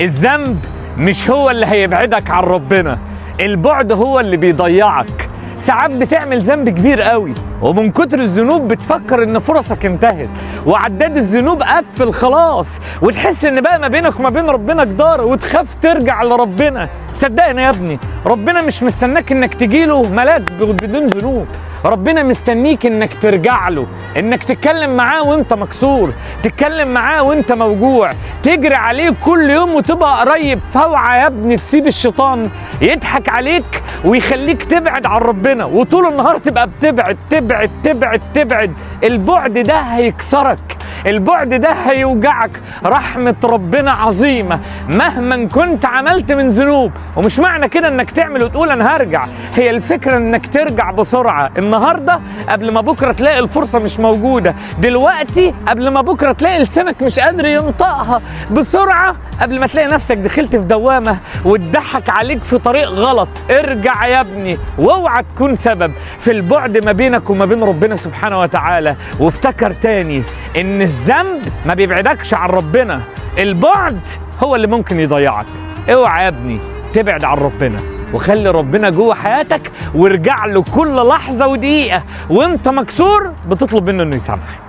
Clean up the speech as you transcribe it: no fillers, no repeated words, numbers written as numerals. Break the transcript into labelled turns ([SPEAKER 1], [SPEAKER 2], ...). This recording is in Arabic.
[SPEAKER 1] الذنب مش هو اللي هيبعدك عن ربنا، البعد هو اللي بيضيعك. ساعات بتعمل ذنب كبير قوي ومن كتر الذنوب بتفكر ان فرصك انتهت وعداد الذنوب قفل خلاص، وتحس ان بقى ما بينك وما بين ربنا جدار وتخاف ترجع لربنا. صدقني يا ابني، ربنا مش مستناك انك تجيله ملاك بدون ذنوب، ربنا مستنيك انك ترجع له، انك تتكلم معاه وانت مكسور، تتكلم معاه وانت موجوع، تجري عليه كل يوم وتبقى قريب. فاوعى يا ابني تسيب الشيطان يضحك عليك ويخليك تبعد عن ربنا، وطول النهار تبقى بتبعد تبعد تبعد تبعد. البعد ده هيكسرك، البعد ده هيوجعك. رحمة ربنا عظيمة مهما كنت عملت من ذنوب، ومش معنى كده انك تعمل وتقول انا هرجع، هي الفكرة انك ترجع بسرعة. النهاردة قبل ما بكرة تلاقي الفرصة مش موجودة، دلوقتي قبل ما بكرة تلاقي لسانك مش قادر ينطقها، بسرعة قبل ما تلاقي نفسك دخلت في دوامة وتضحك عليك في طريق غلط. ارجع يا ابني واوعى تكون سبب في البعد ما بينك وما بين ربنا سبحانه وتعالى. وافتكر تاني ان الذنب ما بيبعدكش عن ربنا، البعد هو اللي ممكن يضيعك. اوعى يا ابني تبعد عن ربنا، وخلي ربنا جوه حياتك، وارجع له كل لحظة ودقيقة وانت مكسور بتطلب منه انه يسامحك.